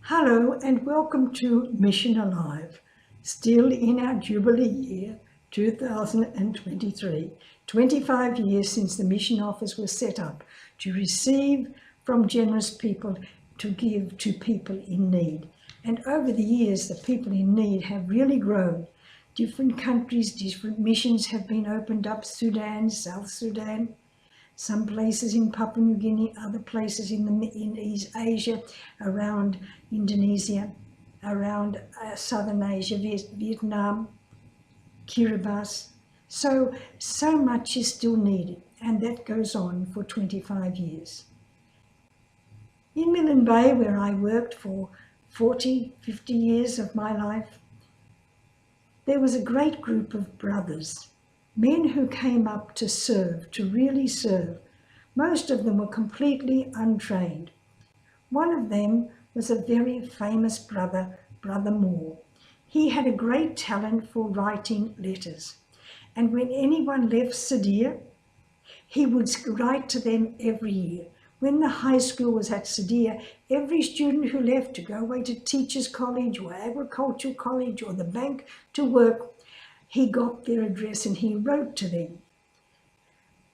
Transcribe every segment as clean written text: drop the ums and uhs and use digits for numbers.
Hello and welcome to Mission Alive, still in our Jubilee year 2023, 25 years since the mission office was set up to receive from generous people to give to people in need. And over the years, the people in need have really grown. Different countries, different missions have been opened up: Sudan, South Sudan, some places in Papua New Guinea, other places in East Asia, around Indonesia, around Southern Asia, Vietnam, Kiribati. So much is still needed, and that goes on for 25 years. In Milne Bay, where I worked for 40, 50 years of my life, there was a great group of brothers, men who came up to serve, to really serve. Most of them were completely untrained. One of them was a very famous brother, Brother Moore. He had a great talent for writing letters. And when anyone left Sadia, he would write to them every year. When the high school was at Sadia, every student who left to go away to teachers' college or agricultural college or the bank to work, he got their address and he wrote to them.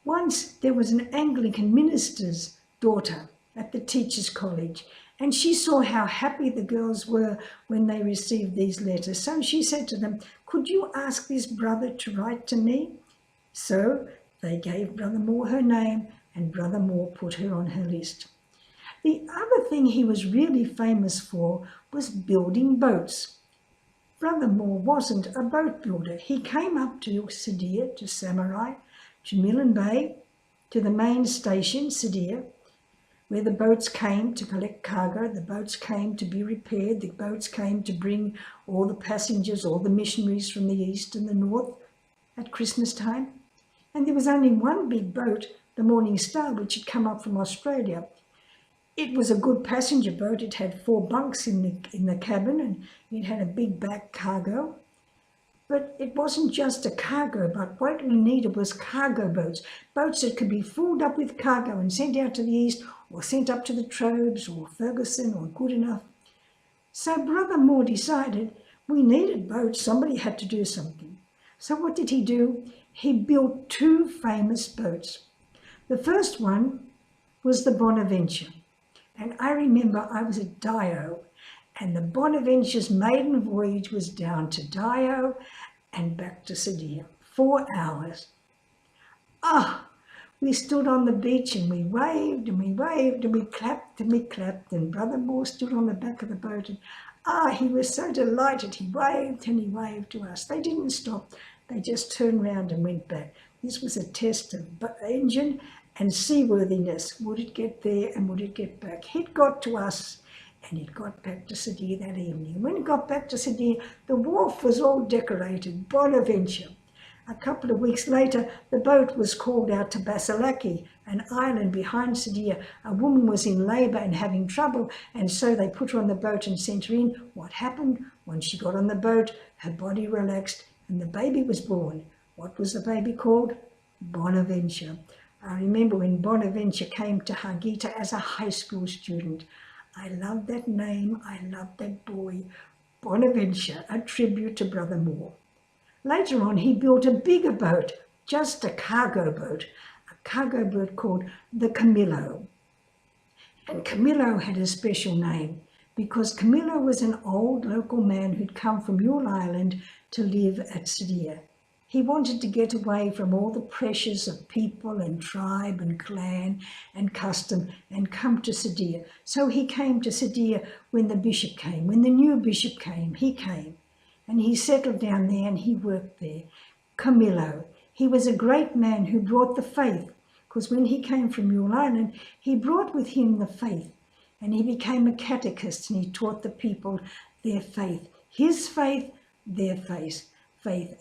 Once there was an Anglican minister's daughter at the teachers' college, and she saw how happy the girls were when they received these letters. So she said to them, "Could you ask this brother to write to me?" So they gave Brother Moore her name, and Brother Moore put her on her list. The other thing he was really famous for was building boats. Brother Moore wasn't a boat builder. He came up to Sadia, to Samurai, to Milne Bay, to the main station, Sadia, where the boats came to collect cargo, the boats came to be repaired, the boats came to bring all the passengers, all the missionaries from the east and the north at Christmas time. And there was only one big boat, the Morning Star, which had come up from Australia. It was a good passenger boat. It had 4 bunks in the cabin, and it had a big back cargo. But it wasn't just a cargo boat. What we needed was cargo boats, boats that could be filled up with cargo and sent out to the east or sent up to the Trobes or Ferguson or Goodenough. So Brother Moore decided we needed boats. Somebody had to do something. So what did he do? He built 2 famous boats. The first one was the Bonaventure. And I remember I was at Dio, and the Bonaventure's maiden voyage was down to Dio and back to Sadia. 4 hours. We stood on the beach and we waved and we waved and we clapped and we clapped, and Brother Moore stood on the back of the boat, and he was so delighted. He waved and he waved to us. They didn't stop. They just turned round and went back. This was a test of engine and seaworthiness. Would it get there and would it get back? It got to us and it got back to Sadia that evening. When it got back to Sadia, the wharf was all decorated, Bonaventure. A couple of weeks later, the boat was called out to Basilaki, an island behind Sadia. A woman was in labour and having trouble, and so they put her on the boat and sent her in. What happened? When she got on the boat, her body relaxed and the baby was born. What was the baby called? Bonaventure. I remember when Bonaventure came to Hargeita as a high school student. I loved that name. I loved that boy. Bonaventure, a tribute to Brother Moore. Later on, he built a bigger boat, just a cargo boat called the Camillo. And Camillo had a special name because Camillo was an old local man who'd come from Yule Island to live at Sadia. He wanted to get away from all the pressures of people and tribe and clan and custom and come to Sadia. So he came to Sadia when the bishop came. When the new bishop came, he came. And he settled down there and he worked there. Camillo. He was a great man who brought the faith, because when he came from Yule Island, he brought with him the faith. And he became a catechist and he taught the people their faith. His faith, their faith.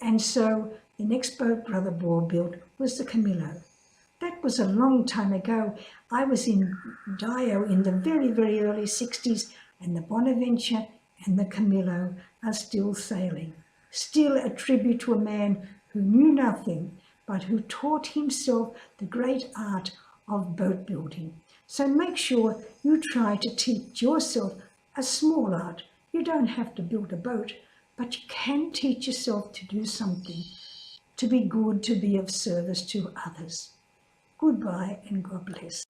And so the next boat Brother Moore built was the Camillo. That was a long time ago. I was in Dio in the very, very early 60s, and the Bonaventure and the Camillo are still sailing. Still a tribute to a man who knew nothing, but who taught himself the great art of boat building. So make sure you try to teach yourself a small art. You don't have to build a boat, but you can teach yourself to do something, to be good, to be of service to others. Goodbye and God bless.